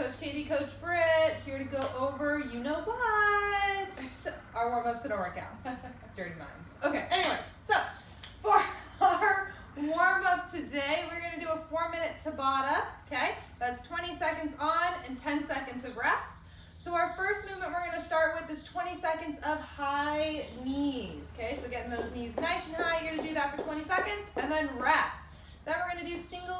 Coach Katie, Coach Britt, here to go over, you know what, our warm-ups and our workouts. Dirty minds. Okay, anyways, so for our warm-up today, we're going to do a 4-minute Tabata, okay? That's 20 seconds on and 10 seconds of rest. So our first movement we're going to start with is 20 seconds of high knees, okay? So getting those knees nice and high, you're going to do that for 20 seconds and then rest. Then we're going to do single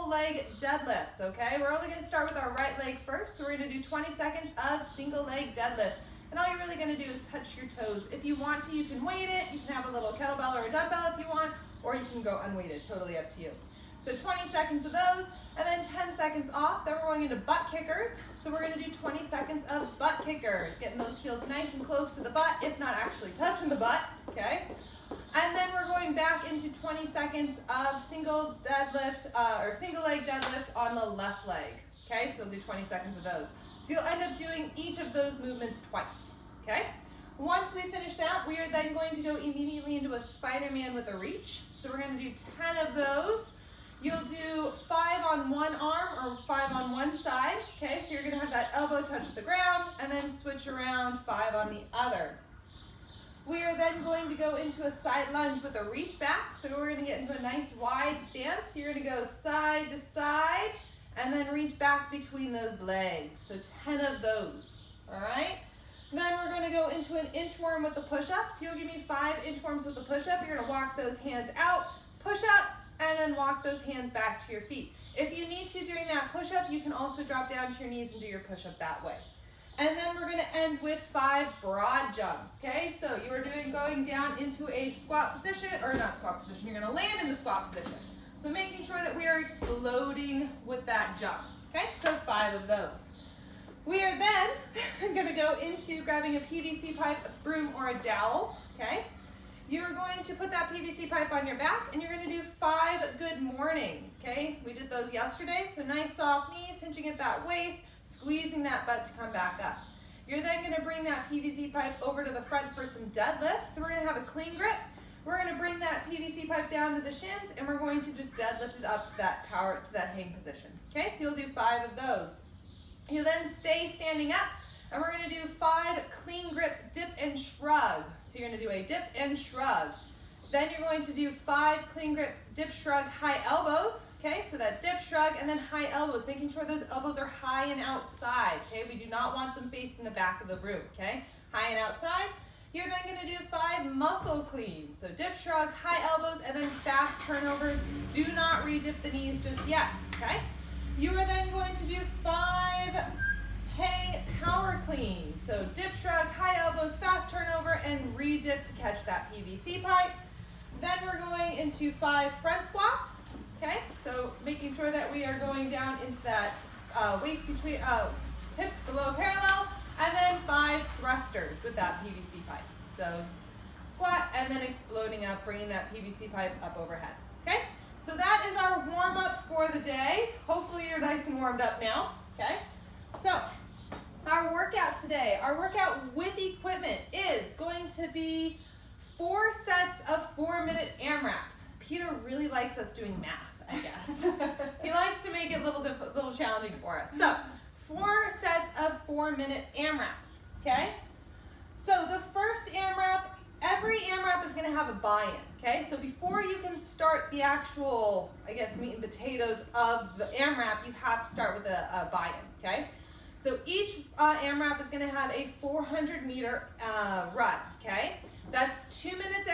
leg deadlifts, okay? We're only going to start with our right leg first, so we're going to do 20 seconds of single leg deadlifts. And all you're really going to do is touch your toes. If you want to, you can weight it. You can have a little kettlebell or a dumbbell if you want, or you can go unweighted, totally up to you. So 20 seconds of those, and then 10 seconds off. Then we're going into butt kickers. So we're going to do 20 seconds of butt kickers, getting those heels nice and close to the butt, if not actually touching the butt, okay? And then we're going back into 20 seconds of single leg deadlift on the left leg, okay? So we'll do 20 seconds of those. So you'll end up doing each of those movements twice, okay? Once we finish that, we are then going to go immediately into a Spider-Man with a reach. So we're going to do 10 of those. You'll do 5 on one arm or 5 on one side, okay? So you're going to have that elbow touch the ground and then switch around 5 on the other. We are then going to go into a side lunge with a reach back. So we're going to get into a nice wide stance. You're going to go side to side and then reach back between those legs. So 10 of those, all right? Then we're going to go into an inchworm with a push-up. So you'll give me 5 inchworms with a push-up. You're going to walk those hands out, push up, and then walk those hands back to your feet. If you need to during that push-up, you can also drop down to your knees and do your push-up that way. And then we're going to end with 5 broad jumps, okay? So you are going down into a squat position, or not squat position, you're going to land in the squat position. So making sure that we are exploding with that jump, okay? So 5 of those. We are then going to go into grabbing a PVC pipe, a broom, or a dowel, okay? You're going to put that PVC pipe on your back, and you're going to do 5 good mornings, okay? We did those yesterday, so nice soft knees, hinching at that waist, squeezing that butt to come back up. You're then going to bring that PVC pipe over to the front for some deadlifts. So we're going to have a clean grip. We're going to bring that PVC pipe down to the shins, and we're going to just deadlift it up to that hang position, okay? So you'll do 5 of those. You'll then stay standing up, and we're going to do 5 clean grip dip and shrug. So you're going to do a dip and shrug. Then you're going to do 5 clean grip dip shrug high elbows. Okay, so that dip shrug and then high elbows, making sure those elbows are high and outside. Okay, we do not want them facing the back of the room. Okay, high and outside. You're then going to do 5 muscle cleans. So dip shrug, high elbows, and then fast turnover. Do not re-dip the knees just yet. Okay. You are then going to do 5 hang power cleans. So dip shrug, high elbows, fast turnover, and re-dip to catch that PVC pipe. Then we're going into 5 front squats. Okay, so making sure that we are going down into that waist between hips below parallel, and then 5 thrusters with that PVC pipe. So squat and then exploding up, bringing that PVC pipe up overhead. Okay, so that is our warm up for the day. Hopefully you're nice and warmed up now. Okay, so our workout today, our workout with equipment is going to be 4 sets of 4-minute AMRAPs. Peter really likes us doing math, I guess. He likes to make it a little challenging for us. So 4 sets of 4-minute AMRAPs, okay? So the first AMRAP, every AMRAP is gonna have a buy-in, okay? So before you can start the actual, I guess, meat and potatoes of the AMRAP, you have to start with a buy-in, okay? So each AMRAP is gonna have a 400-meter run, okay? That's 2 minutes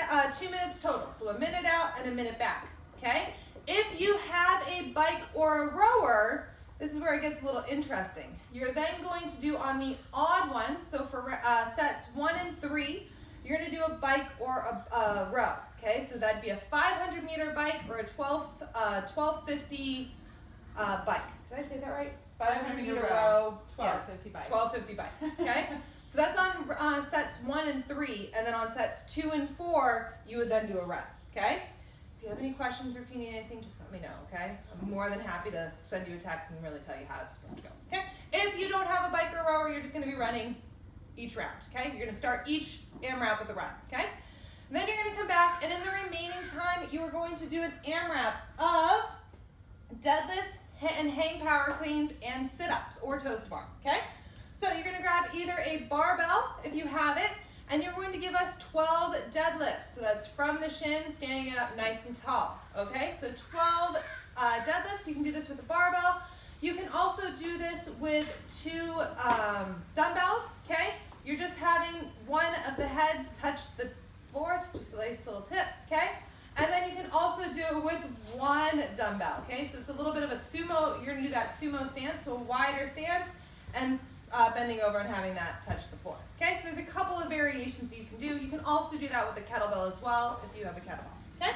total, so a minute out and a minute back, okay? If you have a bike or a rower, this is where it gets a little interesting. You're then going to do on the odd ones, so for sets 1 and 3, you're gonna do a bike or a row, okay? So that'd be a 500-meter bike or a 1250 bike. Did I say that right? 500-meter row, 1250 bike. 1250 bike, okay? So that's on sets 1 and 3, and then on sets 2 and 4, you would then do a run, okay? If you have any questions or if you need anything, just let me know, okay? I'm more than happy to send you a text and really tell you how it's supposed to go, okay? If you don't have a bike or rower, you're just gonna be running each round, okay? You're gonna start each AMRAP with a run, okay? And then you're gonna come back, and in the remaining time, you are going to do an AMRAP of deadlifts, and hang power cleans and sit-ups or toes to bar, okay? So you're gonna grab either a barbell, if you have it, and you're going to give us 12 deadlifts. So that's from the shin, standing up nice and tall, okay? So 12 deadlifts. You can do this with a barbell. You can also do this with 2 dumbbells, okay? You're just having one of the heads touch the floor. It's just a nice little tip, okay? And then you can also do it with 1 dumbbell, okay? So it's a little bit of a sumo. You're gonna do that sumo stance, so a wider stance, and bending over and having that touch the floor. Okay, so there's a couple of variations that you can do. You can also do that with a kettlebell as well if you have a kettlebell. Okay,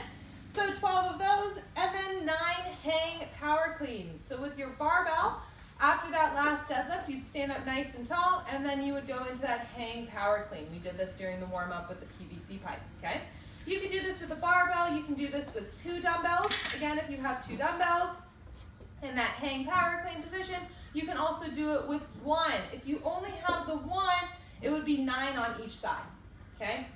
so 12 of those, and then 9 hang power cleans. So with your barbell, after that last deadlift, you'd stand up nice and tall, and then you would go into that hang power clean. We did this during the warm-up with the PVC pipe. Okay, you can do this with a barbell. You can do this with 2 dumbbells. Again, if you have 2 dumbbells in that hang power clean position. You can also do it with 1. If you only have the 1, it would be 9 on each side, okay?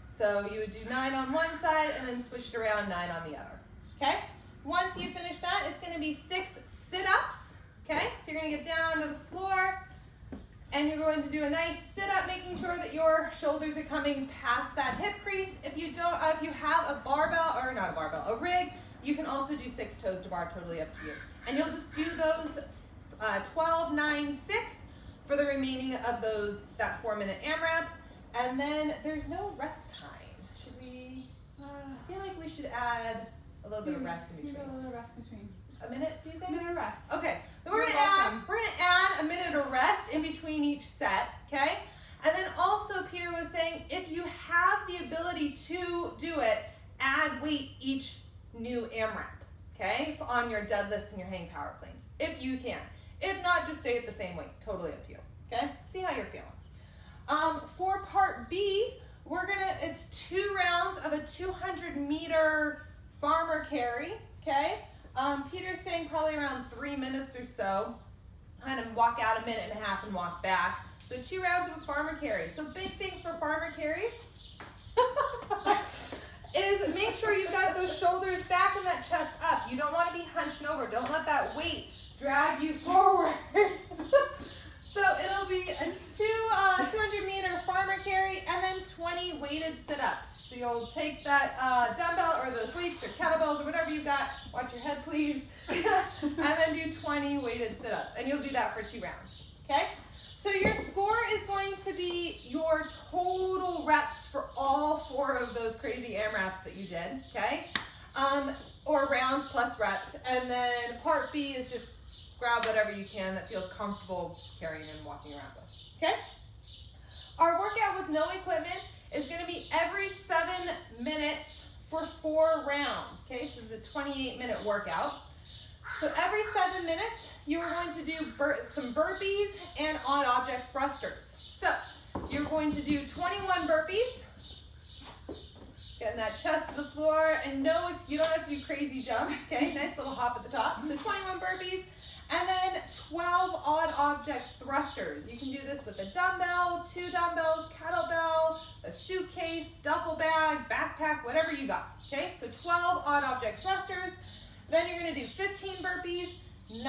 So you would do 9 on one side and then switch it around 9 on the other, okay? Once you finish that, it's gonna be 6 sit-ups, okay? So you're gonna get down onto the floor and you're going to do a nice sit-up, making sure that your shoulders are coming past that hip crease. If you don't, if you have a barbell, or not a barbell, a rig, you can also do 6 toes to bar, totally up to you. And you'll just do those 12, 9, 6 for the remaining of those, that 4-minute AMRAP. And then there's no rest time. Should we, I feel like we should add a little bit of rest in between. A little rest between. A minute, do you think? A minute of rest. Okay, so we're gonna add a minute of rest in between each set, okay? And then also Peter was saying, if you have the ability to do it, add weight each new AMRAP, okay? On your deadlifts and your hang power cleans, if you can. If not, just stay at the same weight. Totally up to you. Okay? See how you're feeling. For part B, it's 2 rounds of a 200-meter farmer carry. Okay? Peter's saying probably around 3 minutes or so. Kind of walk out a minute and a half and walk back. So 2 rounds of a farmer carry. So big thing for farmer carries is make sure you've got those shoulders back and that chest up. You don't want to be hunched over. Don't let that weight drag you forward. So it'll be a 200-meter farmer carry and then 20 weighted sit-ups. So you'll take that dumbbell or those weights or kettlebells or whatever you've got, watch your head please, and then do 20 weighted sit-ups. And you'll do that for 2 rounds, okay? So your score is going to be your total reps for all 4 of those crazy AMRAPs that you did, okay? Or rounds plus reps. And then part B is just grab whatever you can that feels comfortable carrying and walking around with, okay? Our workout with no equipment is gonna be every 7 minutes for 4 rounds, okay? So this is a 28-minute workout. So every 7 minutes, you are going to do some burpees and odd object thrusters. So you're going to do 21 burpees, getting that chest to the floor, and no, you don't have to do crazy jumps, okay? Nice little hop at the top. So 21 burpees, and then 12 odd object thrusters. You can do this with a dumbbell, 2 dumbbells, kettlebell, a suitcase, duffel bag, backpack, whatever you got, okay? So 12 odd object thrusters. Then you're gonna do 15 burpees, 9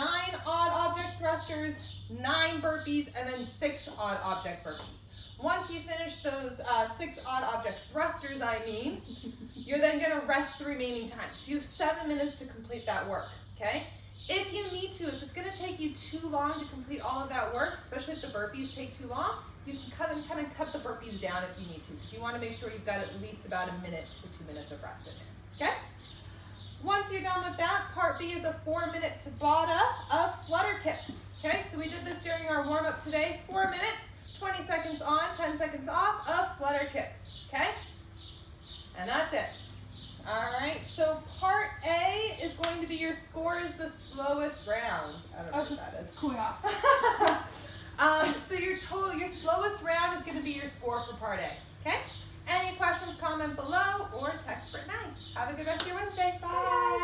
odd object thrusters, 9 burpees, and then 6 odd object burpees. Once you finish those 6 odd object thrusters, you're then gonna rest the remaining time. So you have 7 minutes to complete that work, okay? If you need to, if it's gonna take you too long to complete all of that work, especially if the burpees take too long, you can kind of cut the burpees down if you need to, because you wanna make sure you've got at least about 1 minute to 2 minutes of rest in there, okay? Once you're done with that, part B is a 4-minute Tabata of flutter kicks. Okay, so we did this during our warm-up today. 4 minutes, 20 seconds on, 10 seconds off of flutter kicks. Okay, and that's it. All right, so part A is going to be your score is the slowest round. I don't know what that is. Cool off. So your slowest round is going to be your score for part A. Okay. Any questions, comment below or text Britt 9. Have a good rest of your Wednesday. Bye.